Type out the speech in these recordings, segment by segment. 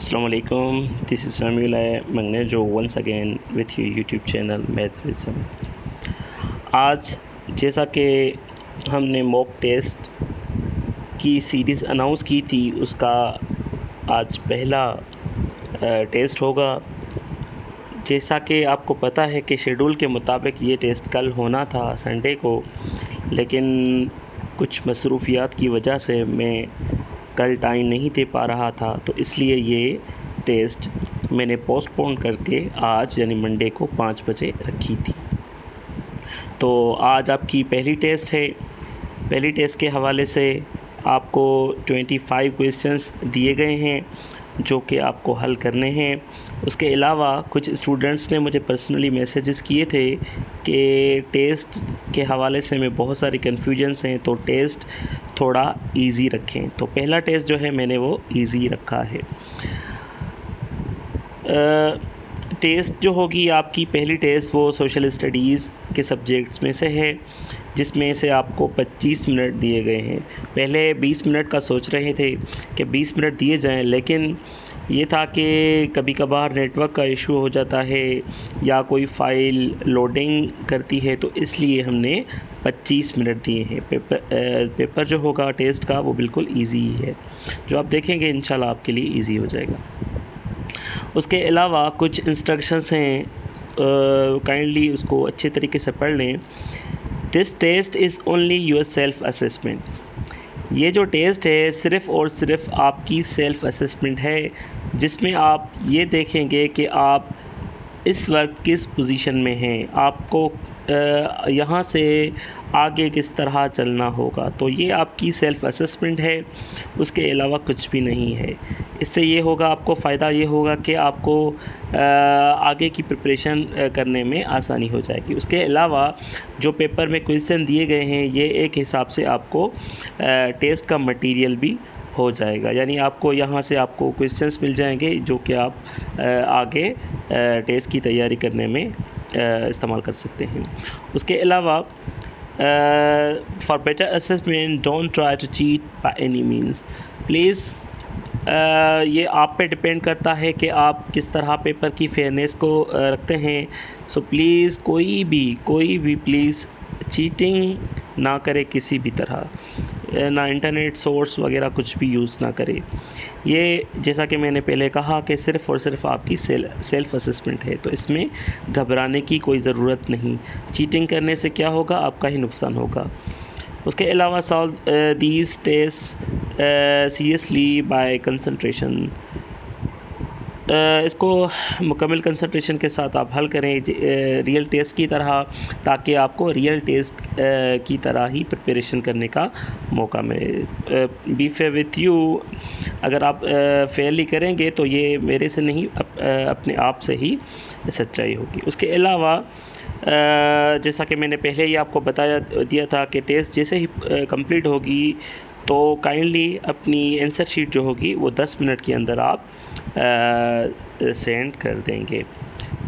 Assalamualaikum. This is Samuel Magnejo once again with your YouTube channel Math with Sam. आज जैसा कि हमने mock test की series announce की थी, उसका आज पहला टेस्ट होगा। जैसा कि आपको पता है कि शेड्यूल के मुताबिक ये टेस्ट कल होना था संडे को, लेकिन कुछ मसरूफियात की वजह से मैं कल टाइम नहीं दे पा रहा था, तो इसलिए ये टेस्ट मैंने पोस्टपोन करके आज यानी मंडे को 5 बजे रखी थी। तो आज आपकी पहली टेस्ट है। पहली टेस्ट के हवाले से आपको 25 क्वेश्चंस दिए गए हैं जो कि आपको हल करने हैं। उसके अलावा कुछ स्टूडेंट्स ने मुझे पर्सनली मैसेजेस किए थे कि टेस्ट के हवाले से में बहुत सारी कन्फ्यूजन्स हैं, तो टेस्ट थोड़ा इजी रखें। तो पहला टेस्ट जो है मैंने वो इजी रखा है। टेस्ट जो होगी आपकी पहली टेस्ट वो सोशल स्टडीज़ के सब्जेक्ट्स में से है, जिसमें से आपको 25 मिनट दिए गए हैं। पहले 20 मिनट का सोच रहे थे कि 20 मिनट दिए जाएं, लेकिन ये था कि कभी कभार नेटवर्क का इशू हो जाता है या कोई फ़ाइल लोडिंग करती है, तो इसलिए हमने 25 मिनट दिए हैं। पेपर जो होगा टेस्ट का वो बिल्कुल इजी ही है, जो आप देखेंगे इंशाल्लाह आपके लिए इजी हो जाएगा। उसके अलावा कुछ इंस्ट्रक्शंस हैं, काइंडली उसको अच्छे तरीके से पढ़ लें। This test is only your self assessment. ये जो टेस्ट है सिर्फ़ और सिर्फ आपकी सेल्फ़ असेसमेंट है, जिसमें आप ये देखेंगे कि आप इस वक्त किस पोजीशन में हैं, आपको यहाँ से आगे किस तरह चलना होगा। तो ये आपकी सेल्फ़ असेसमेंट है, उसके अलावा कुछ भी नहीं है। इससे ये होगा, आपको फ़ायदा ये होगा कि आपको आगे की प्रिपरेशन करने में आसानी हो जाएगी। उसके अलावा जो पेपर में क्वेश्चन दिए गए हैं, ये एक हिसाब से आपको टेस्ट का मटेरियल भी हो जाएगा, यानी आपको यहाँ से आपको क्वेश्चंस मिल जाएंगे जो कि आप आगे टेस्ट की तैयारी करने में इस्तेमाल कर सकते हैं। उसके अलावा for better assessment don't try to cheat by any means. Please ये आप पे डिपेंड करता है कि आप किस तरह पेपर की फेयरनेस को रखते हैं। सो प्लीज़ कोई भी प्लीज़ चीटिंग ना करे किसी भी तरह, ना इंटरनेट सोर्स वगैरह कुछ भी यूज़ ना करे। ये जैसा कि मैंने पहले कहा कि सिर्फ़ और सिर्फ आपकी सेल्फ़ असेसमेंट है, तो इसमें घबराने की कोई ज़रूरत नहीं। चीटिंग करने से क्या होगा, आपका ही नुकसान होगा। उसके अलावा solve these test seriously by concentration. इसको मुकम्मल कंसंट्रेशन के साथ आप हल करें रियल टेस्ट की तरह, ताकि आपको रियल टेस्ट की तरह ही प्रिपरेशन करने का मौका मिले। Be fair with you. अगर आप फेयरली करेंगे तो ये मेरे से नहीं, अपने आप से ही सच्चाई होगी। उसके अलावा जैसा कि मैंने पहले ही आपको बताया दिया था कि टेस्ट जैसे ही कंप्लीट होगी तो काइंडली अपनी आंसर शीट जो होगी वो 10 मिनट के अंदर आप सेंड कर देंगे।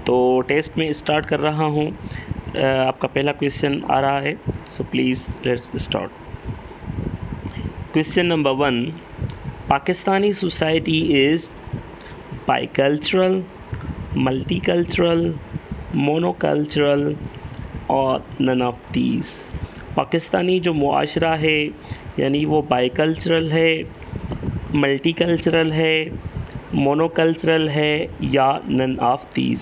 तो टेस्ट में स्टार्ट कर रहा हूँ। आपका पहला क्वेश्चन आ रहा है, so please let's start. Question number 1, Pakistani society is bicultural, multicultural, monocultural और नन ऑफ दीज। पाकिस्तानी जो मुआशरा है यानी वो बाइकल्चरल है, मल्टीकल्चरल है, मोनोकल्चरल है या none of these.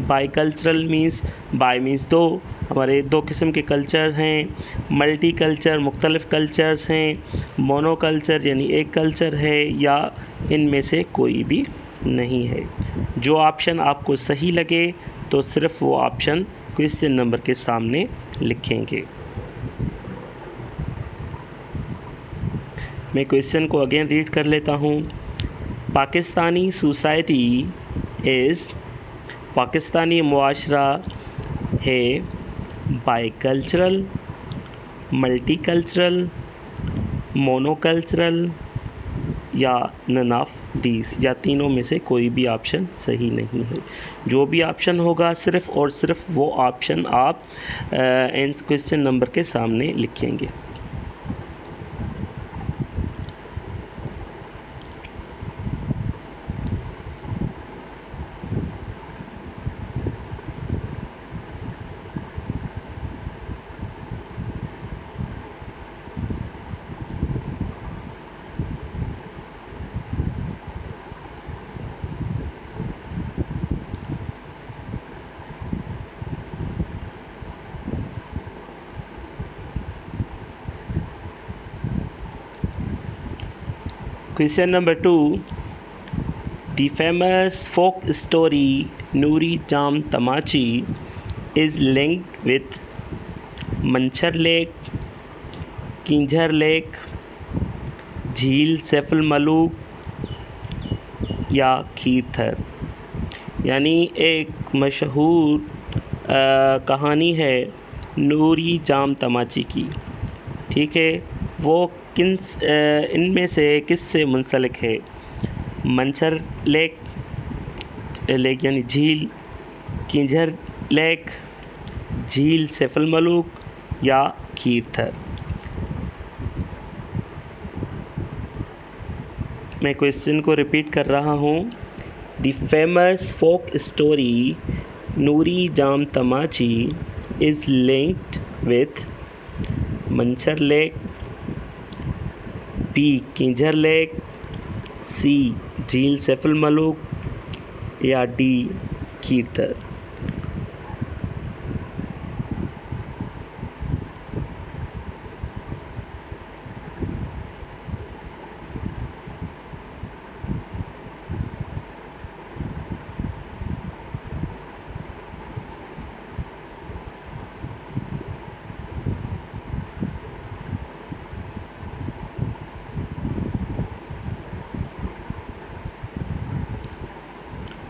Bicultural means bi means दो, हमारे दो किस्म के कल्चर हैं। मल्टी कल्चर मुख्तलिफ़ कल्चर्स हैं। मोनोकल्चर यानी एक कल्चर है, या इनमें से कोई भी नहीं है। जो ऑप्शन आपको सही लगे तो सिर्फ वो ऑप्शन क्वेश्चन नंबर के सामने लिखेंगे। मैं क्वेश्चन को अगेन रीड कर लेता हूँ। पाकिस्तानी सोसाइटी इज़, पाकिस्तानी मुआशरा है बाइकल्चरल, मल्टीकल्चरल, मोनोकल्चरल या नन ऑफ दीज, या तीनों में से कोई भी ऑप्शन सही नहीं है। जो भी ऑप्शन होगा सिर्फ़ और सिर्फ वो ऑप्शन आप क्वेश्चन नंबर के सामने लिखेंगे। Question number 2. The famous folk story Nuri Jam Tamachi is linked with Manchar Lake, Kinjhar Lake, झील सैफुल मलूक या खीरथर। यानी एक मशहूर कहानी है नूरी जाम तमाची की, ठीक है, वो इनमें से किस से मुंसलिक है? मंचर लेक यानी झील, किंजर लेक, झील सैफुल मलूक या खीरथर। मैं क्वेश्चन को रिपीट कर रहा हूँ। The famous folk story Noori Jam Tamachi is linked with Manchar lake, B Kinjhar lake, C jheel Saiful Malook या D Kirthar.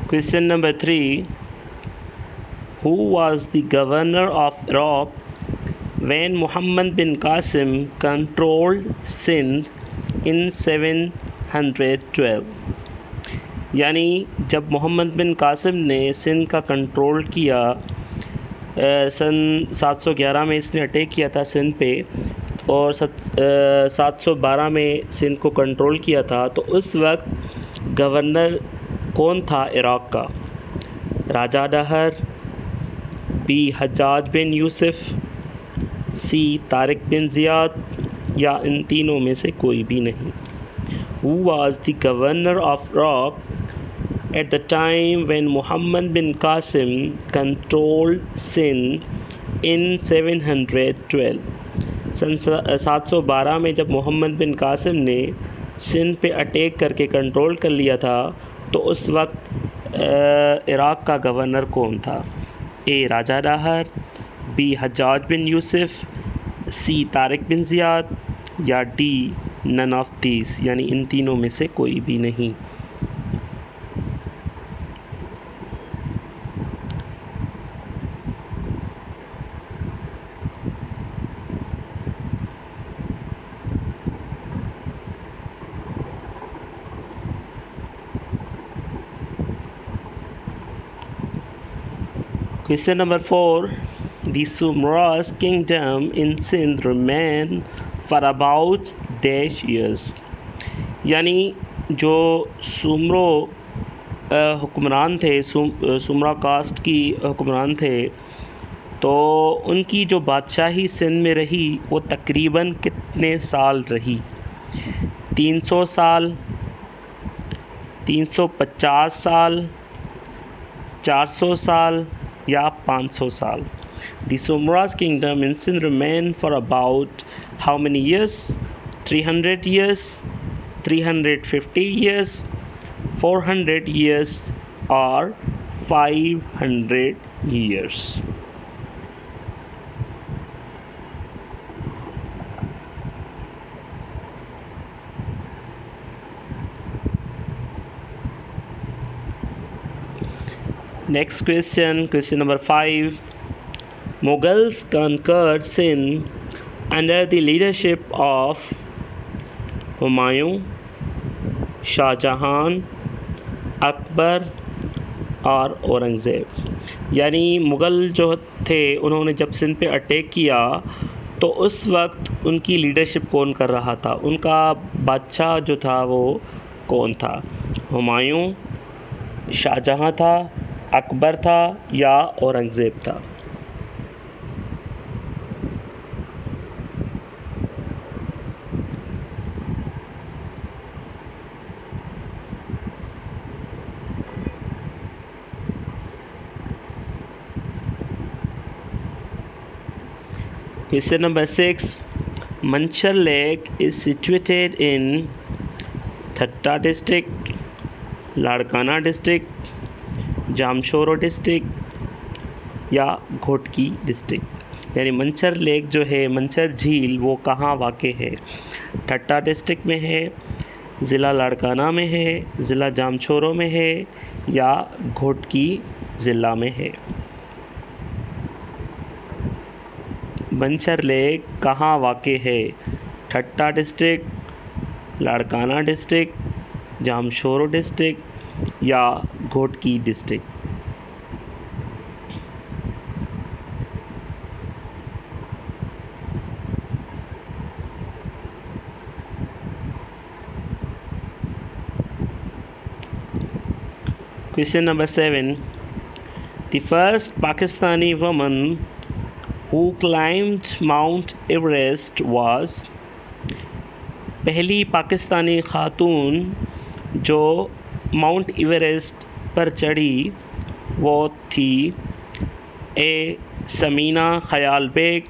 Question number 3. Who was the governor of Iraq when Muhammad bin Qasim controlled Sindh in 712? यानी जब मोहम्मद बिन कासिम ने सिंध का कंट्रोल किया, सन 711 में इसने अटैक किया था सिंध पे, और 712 में सिंध को कंट्रोल किया था। तो उस वक्त गवर्नर कौन था इराक़ का? राजा डहर, बी हज्जाज बिन यूसुफ, सी तारिक बिन ज़ियाद या इन तीनों में से कोई भी नहीं। Who was the governor of Iraq at the time when Muhammad bin Qasim controlled Sindh in 712? सन 712 में जब मोहम्मद बिन कासिम ने सिंध पे अटैक करके कंट्रोल कर लिया था, तो उस वक्त इराक़ का गवर्नर कौन था? ए राजा डाहर, बी हज्जाज बिन यूसुफ, सी तारिक बिन ज़ियाद या डी नन ऑफ दीस, यानी इन तीनों में से कोई भी नहीं। Question number 4. The Sumras kingdom in Sindh remained for about dash years. यानी जो सुमरो हुक्मरान थे, सुमरा कास्ट की हुक्मरान थे, तो उनकी जो बादशाही सिंध में रही वो तकरीबन कितने साल रही? 300 साल, 350 साल, 400 साल या 500 साल? The Sumras kingdom in Sindh remained for about how many years? 300 years, 350 years, 400 years or 500 years? Next question, question number 5. Mughals conquered Sindh under the leadership of Humayun, Shah Jahan, Akbar और औरंगज़ेब। यानी मुग़ल जो थे उन्होंने जब सिंध पे अटैक किया, तो उस वक्त उनकी लीडरशिप कौन कर रहा था? उनका बादशाह जो था वो कौन था? हुमायूं, शाहजहां था, अकबर था या औरंगज़ेब था? Question number 6. Manchar Lake is situated in Thatta district, Larkana district, Jamshoro district या घोटकी डिस्ट्रिक्ट। यानी मंचर लेक जो है, मंचर झील, वो कहाँ वाक़ है? ठट्टा डिस्ट्रिक्ट में है, ज़िला लाड़काना में है, ज़िला जामशोरो में है या घोटकी ज़िला में है। मंचर लेक कहाँ वाक़ है? Thatta district, Larkana district, Jamshoro district या Ghotki district. Question number 7. The first Pakistani woman who climbed Mount Everest was. पहली पाकिस्तानी खातून जो माउंट एवरेस्ट पर चढ़ी वो थी A. Samina Khyal Baig,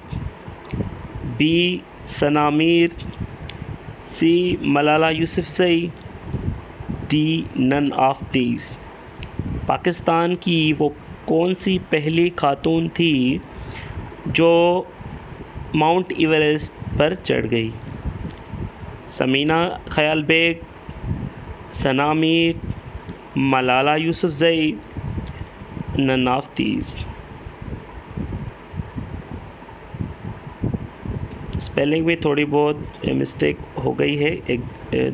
B. Sana Mir, C. Malala Yousafzai, D. None of these. Pakistan की वो कौन सी पहली खातून थी जो माउंट एवरेस्ट पर चढ़ गई? Samina Khyal Baig, Sana Mir, Malala Yousafzai, none of these. Spelling में थोड़ी बहुत मिस्टेक हो गई है एक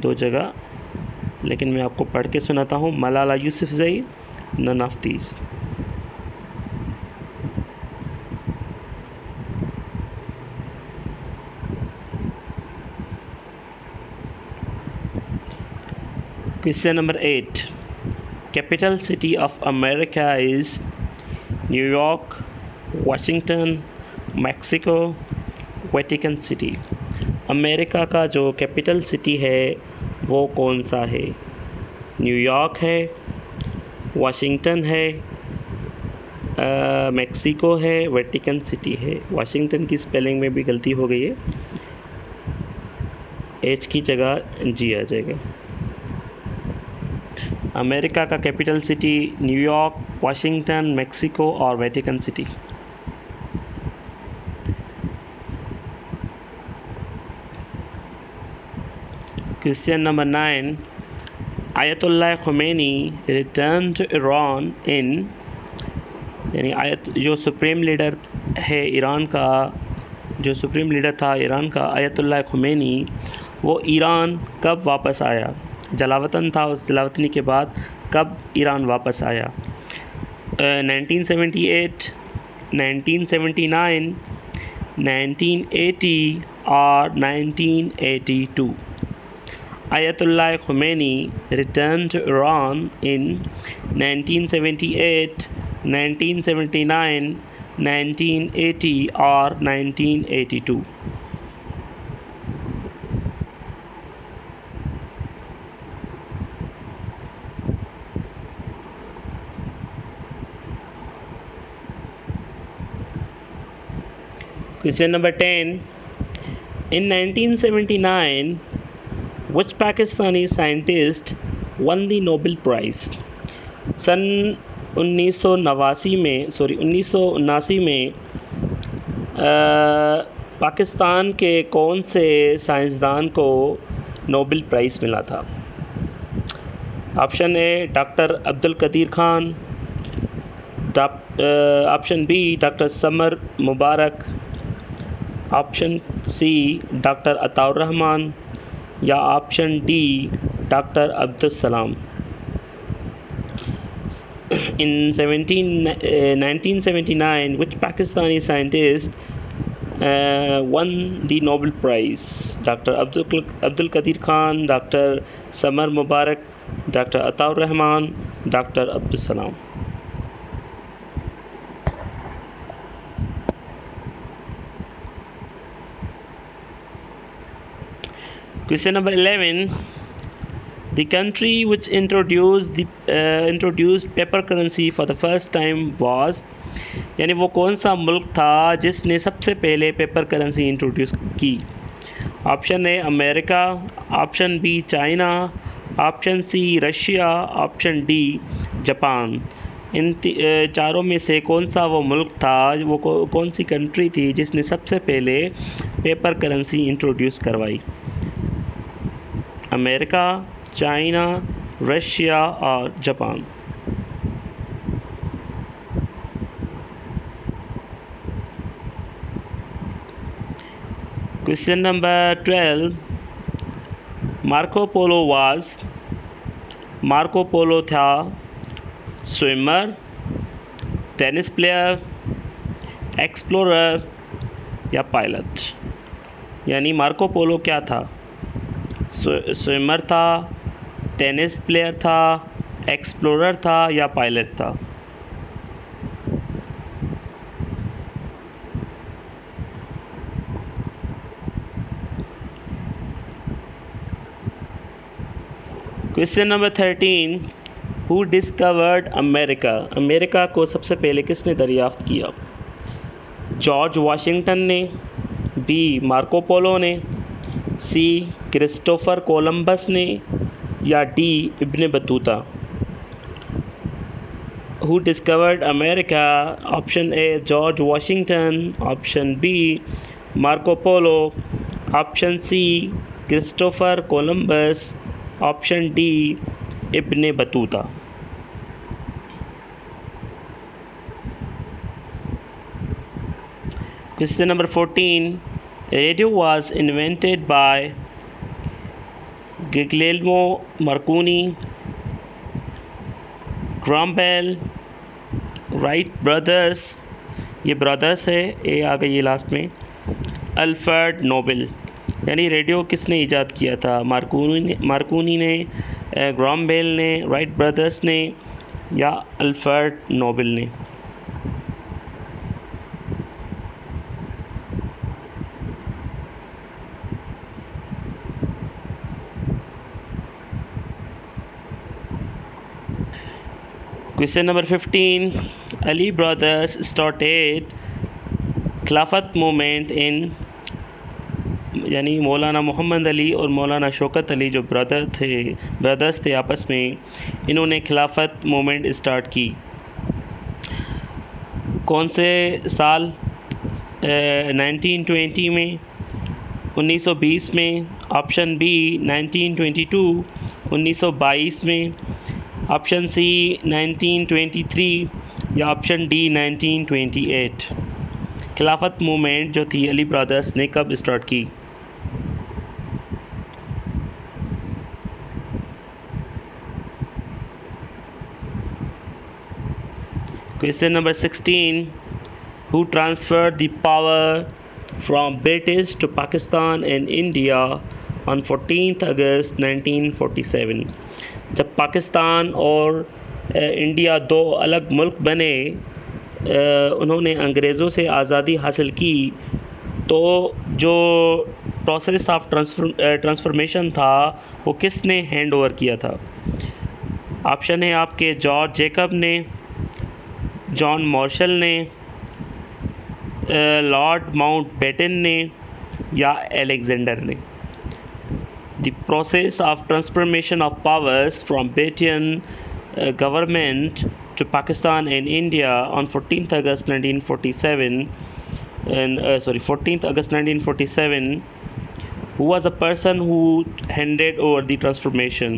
दो जगह, लेकिन मैं आपको पढ़ के सुनाता हूँ। Malala Yousafzai, none of these. Question number 8. Capital city of America is New York, Washington, Mexico, Vatican City। America का जो कैपिटल सिटी है वो कौन सा है? न्यूयॉर्क है, वाशिंगटन है, मेक्सिको है, वेटिकन सिटी है। वाशिंगटन की स्पेलिंग में भी गलती हो गई है, एच की जगह जी आ जाएगा। अमेरिका का capital city New York, Washington, Mexico और Vatican city. Question number 9. Ayatollah Khomeini return to Iran in. यानी जो सुप्रीम लीडर है ईरान का, जो सुप्रीम लीडर था ईरान का, आयतुल्लाह खुमैनी, वो ईरान कब वापस आया? जलावतन था, उस जलावतनी के बाद कब ईरान वापस आया? 1978, 1979, 1980 और 1982। Ayatollah Khomeini returned to Iran in 1978, 1979, 1980 or 1982। Question number 10. In 1979, which Pakistani scientist won the Nobel Prize? सन 1979 में पाकिस्तान के कौन से साइंसदान को नोबेल प्राइज़ मिला था? Option A doctor Abdul Qadeer Khan, option B doctor Samar Mubarak, option C doctor Ataur Rahman या option D doctor Abdul Salam. In 1979, which Pakistani scientist won the Nobel Prize? Dr. Abdul Qadir Khan, Dr. Samar Mubarak, Dr. Ataur Rahman, Dr. Abdul Salam। Question number 11. The country which introduced paper currency for the first time was। यानी वो कौन सा मुल्क था जिसने सबसे पहले paper currency introduce की? Option A America, option B China, option C Russia, option D Japan. इन चारों में से कौन सा वो मुल्क था, वो कौन सी कंट्री थी जिसने सबसे पहले पेपर करेंसी इंट्रोड्यूस करवाई? अमेरिका, चाइना, रशिया और Japan. Question number 12, Marco Polo था स्विमर, टेनिस प्लेयर, एक्सप्लोरर या पायलट? यानी मार्को पोलो क्या था? स्विमर था, टेनिस प्लेयर था, एक्सप्लोरर था या पायलट था? Question number 13, who discovered America? America को सबसे पहले किसने दरियाफ्त किया? जॉर्ज वाशिंगटन ने, बी मार्को पोलो ने, सी क्रिस्टोफर कोलंबस ने या D Ibn Battuta? Who discovered America? Option A George Washington, option B Marco Polo, option C Christopher Columbus, option D Ibn Battuta. Question number 14, radio was invented by Guglielmo Marconi, Graham Bell, Wright brothers, ये brothers है, A आ गई है last में, Alfred Nobel. यानी radio किसने ईजाद किया था? मार्कोनी ने, ग्राहम बेल ने, राइट ब्रदर्स ने या अल्फ्रेड नोबेल ने? Question number 15, Ali brothers started खिलाफत मूवमेंट इन, यानी मौलाना मोहम्मद अली और मौलाना शौकत अली जो ब्रदर्स थे आपस में, इन्होंने खिलाफत मूवमेंट स्टार्ट की कौन से साल? 1920 में, 1920 में, ऑप्शन बी 1922, 1922 में, ऑप्शन सी 1923 या ऑप्शन डी 1928? खिलाफत मूवमेंट जो थी अली ब्रदर्स ने कब स्टार्ट की? Question number 16, who transferred the power from British to Pakistan and India on 14 August 1947? जब पाकिस्तान और इंडिया दो अलग मुल्क बने, उन्होंने अंग्रेज़ों से आज़ादी हासिल की, तो जो प्रोसेस ऑफ ट्रांसफॉर्मेशन था वो किसने हैंड ओवर किया था? ऑप्शन है आपके जॉर्ज जैकब ने, जॉन मार्शल ने, लॉर्ड माउंटबेटन ने या अलेक्जेंडर ने? The process of transformation of powers from British government to Pakistan and India on 14th August 1947, 14th August 1947, who was the person who handed over the transformation?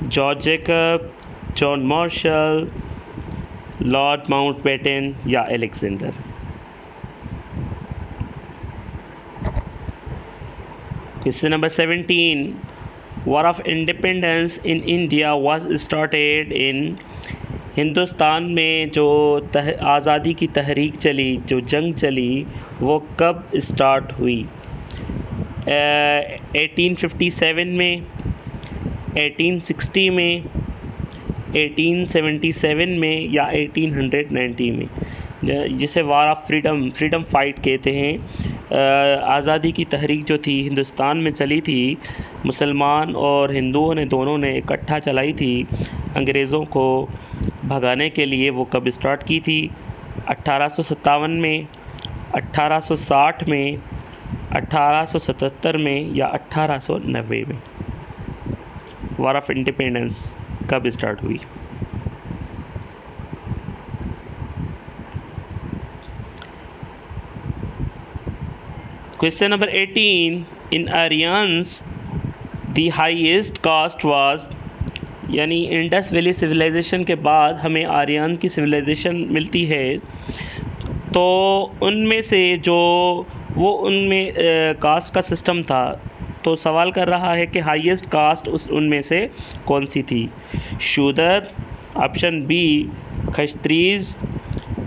George Jacob, John Marshall, Lord Mountbatten या Alexander? Question number 17, War of Independence in India was started in, Hindustan में जो आज़ादी की तहरीक चली, जो जंग चली, वो कब स्टार्ट हुई? 1857 में, 1860 में, 1877 में या 1890 में? जिसे वार ऑफ फ्रीडम फाइट कहते हैं। आज़ादी की तहरीक जो थी हिंदुस्तान में चली थी, मुसलमान और हिंदुओं ने दोनों ने इकट्ठा चलाई थी अंग्रेज़ों को भगाने के लिए। वो कब स्टार्ट की थी? 1857 में, 1860 में, 1877 में या 1890 में? वॉर ऑफ इंडिपेंडेंस कब स्टार्ट हुई? Question number 18, in Aryans the highest caste was, यानी इंडस वैली सिविलाइजेशन के बाद हमें आर्यन की सिविलाइजेशन मिलती है, तो उनमें से जो वो उनमें कास्ट का सिस्टम था, तो सवाल कर रहा है कि हाईएस्ट कास्ट उनमें से कौन सी थी? शूदर, option B Khatris,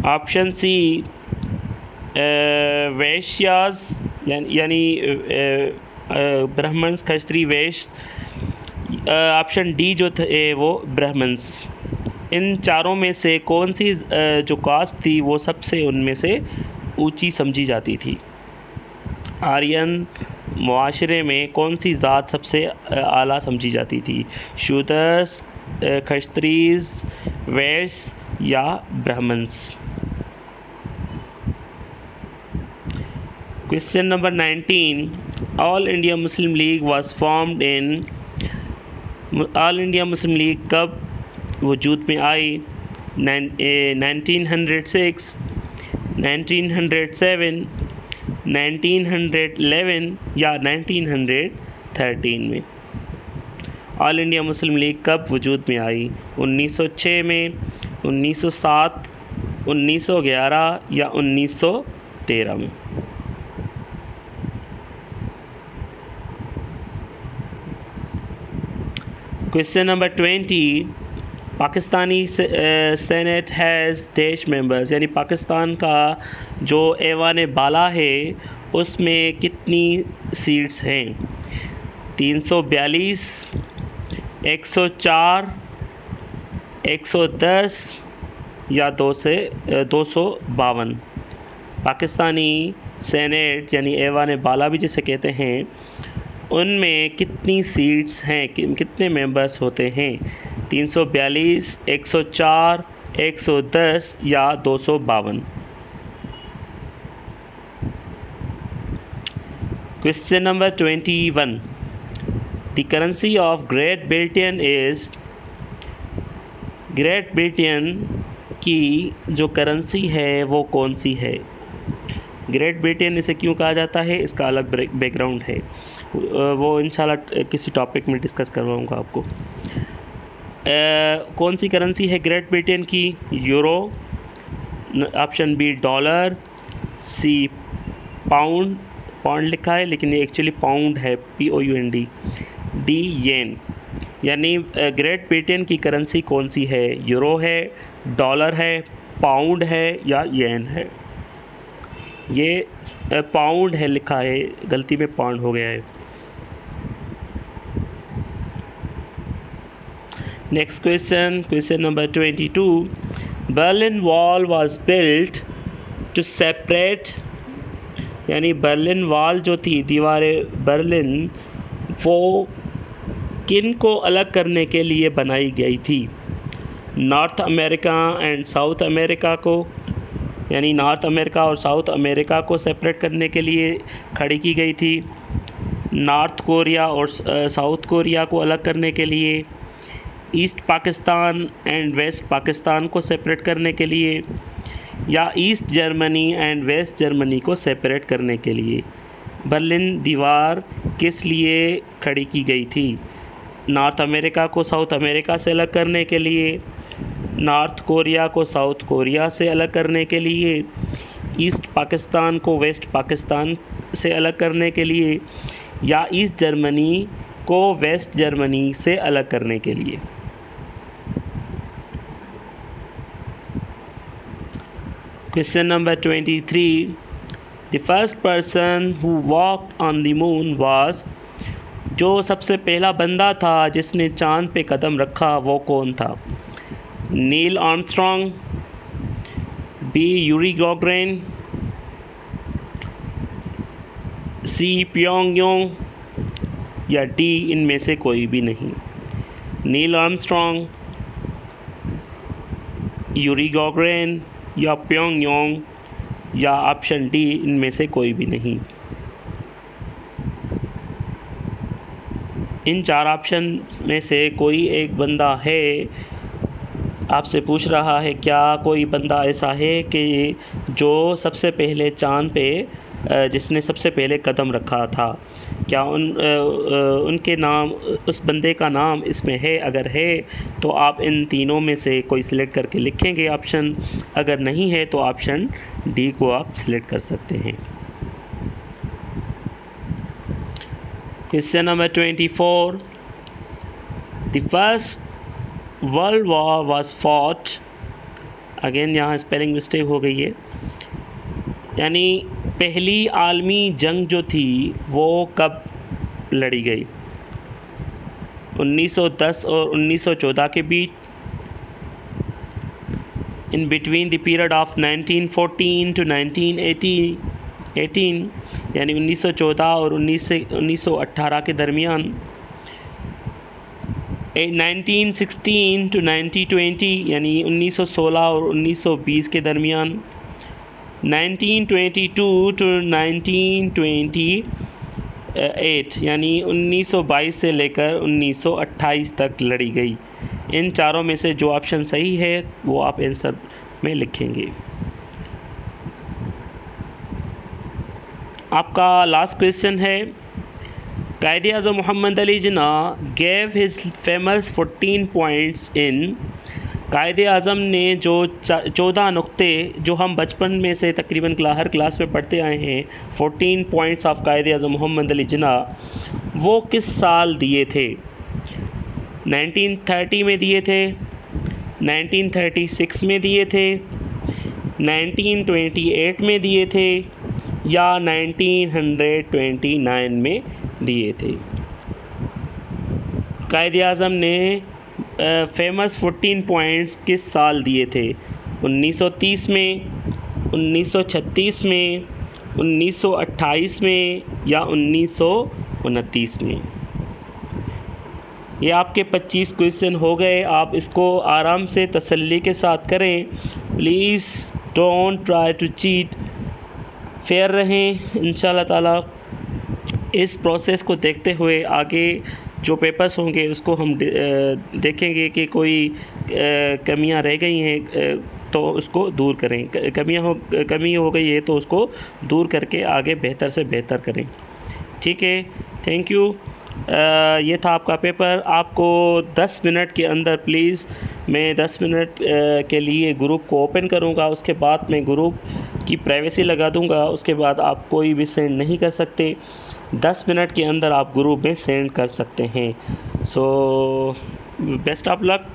option C वैश्यास यानी ब्राह्मण्स, खत्री, वैश्य, ऑप्शन डी जो थे वो ब्राह्मण्स। इन चारों में से कौन सी जो कास्ट थी वो सबसे उनमें से ऊंची समझी जाती थी? आर्यन मुआशरे में कौन सी ज़ात सबसे आला समझी जाती थी? शूदर्स, खत्रीज, वैश्य या Brahmins? Question number 19, all India Muslim League was formed in, all India Muslim League कब वजूद में आई? 1906, 1907, 1911 या 1913 में? ऑल इंडिया मुस्लिम लीग कब वजूद में आई? 1906 में, 1907, 1911 या 1913 में? Question number 20, Pakistani senate has dash members, यानी पाकिस्तान का जो ऐवान बाला है उसमें कितनी सीट्स हैं? 342, 104, 110 या 252? पाकिस्तानी सेनेट यानी ऐवान बाला भी जिसे कहते हैं, उनमें कितनी सीट्स हैं, कितने मेंबर्स होते हैं? 342, 104, 110 या 252? Question number 21, the currency of great Britain is, great Britain की जो करेंसी है वो कौन सी है? ग्रेट ब्रिटेन इसे क्यों कहा जाता है, इसका अलग बैकग्राउंड है, वो इंशाल्लाह किसी टॉपिक में डिस्कस करवाऊँगा आपको। कौन सी करेंसी है ग्रेट ब्रिटेन की? यूरो, ऑप्शन बी डॉलर, सी पाउंड, पाउंड लिखा है लेकिन ये एक्चुअली पाउंड है, POUND, डी येन। यानी ग्रेट ब्रिटेन की करेंसी कौन सी है? यूरो है, डॉलर है, पाउंड है या येन है? ये पाउंड है लिखा है, गलती में पाउंड हो गया है। Next question, question number 22, Berlin wall was built to separate, यानी बर्लिन वॉल जो थी, दीवारें बर्लिन, वो किन को अलग करने के लिए बनाई गई थी? North America and South America को, यानी नॉर्थ अमेरिका और साउथ अमेरिका को सेपरेट करने के लिए खड़ी की गई थी। नॉर्थ कोरिया और साउथ कोरिया को अलग करने के लिए, East Pakistan and West Pakistan को सेपरेट करने के लिए, या East Germany and West Germany को सेपरेट करने के लिए? बर्लिन दीवार किस लिए खड़ी की गई थी? नॉर्थ अमेरिका को साउथ अमेरिका से अलग करने के लिए, नॉर्थ कोरिया को साउथ कोरिया से अलग करने के लिए, ईस्ट पाकिस्तान को वेस्ट पाकिस्तान से अलग करने के लिए, या ईस्ट जर्मनी को वेस्ट जर्मनी से अलग करने के लिए? Question number 23, the first person who walked on the moon was, जो सबसे पहला बंदा था जिसने चांद पे कदम रखा वो कौन था? नील आर्मस्ट्रॉन्ग, बी यूरी गॉगरिन, सी प्योंगयांग या डी इनमें से कोई भी नहीं? नील आर्मस्ट्रॉन्ग, यूरी गॉगरिन या प्योंगयांग या ऑप्शन डी इनमें से कोई भी नहीं? इन 4 ऑप्शन में से कोई एक बंदा है, आपसे पूछ रहा है क्या कोई बंदा ऐसा है कि जो सबसे पहले चाँद पे जिसने सबसे पहले कदम रखा था, क्या उनके नाम, उस बंदे का नाम इसमें है? अगर है तो आप इन तीनों में से कोई सिलेक्ट करके लिखेंगे ऑप्शन, अगर नहीं है तो ऑप्शन डी को आप सिलेक्ट कर सकते हैं। Question number 24, the first world war was fought, again यहाँ स्पेलिंग मिस्टेक हो गई है, यानी पहली आलमी जंग जो थी वो कब लड़ी गई? 1910 और 1914 के बीच, in between the period of 1914 to 1918 यानी 1914 और 1918 के दरमियान, 1916 टू 1920 यानी 1916 और 1920 के दरमियान, 1922 टू 1928 यानी 1922 से लेकर 1928 तक लड़ी गई। इन चारों में से जो ऑप्शन सही है वो आप आंसर में लिखेंगे। आपका लास्ट क्वेश्चन है, Quaid-e-Azam Mohammad Ali Jinnah gave his famous 14 points in, Quaid-e-Azam ने जो 14 नुक्ते जो हम बचपन में से तकरीबन हर क्लास में पढ़ते आए हैं, 14 पॉइंट्स ऑफ कायद-ए-आज़म मोहम्मद अली जिन्ना, वो किस साल दिए थे? 1930 में दिए थे, 1936 में दिए थे, 1928 में दिए थे या 1929 में दिए थे? कायद-ए-आज़म ने फेमस 14 पॉइंट्स किस साल दिए थे? 1930 में, 1936 में, 1928 में या 1929 में? ये आपके 25 क्वेश्चन हो गए। आप इसको आराम से तसल्ली के साथ करें। Please don't try to cheat, fair रहें इंशाल्लाह ताला। इस प्रोसेस को देखते हुए आगे जो पेपर्स होंगे उसको हम देखेंगे कि कोई कमियां रह गई हैं तो उसको दूर करें, कमी हो गई है तो उसको दूर करके आगे बेहतर से बेहतर करें। ठीक है, थैंक यू। ये था आपका पेपर। आपको 10 मिनट के अंदर प्लीज़, मैं 10 मिनट के लिए ग्रुप को ओपन करूँगा, उसके बाद मैं ग्रुप की प्राइवेसी लगा दूँगा, उसके बाद आप कोई भी सेंड नहीं कर सकते। 10 मिनट के अंदर आप ग्रुप में सेंड कर सकते हैं। So best of luck.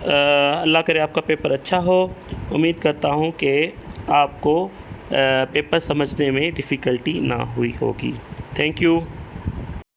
अल्लाह करे आपका पेपर अच्छा हो। उम्मीद करता हूँ कि आपको पेपर समझने में डिफ़िकल्टी ना हुई होगी। Thank you.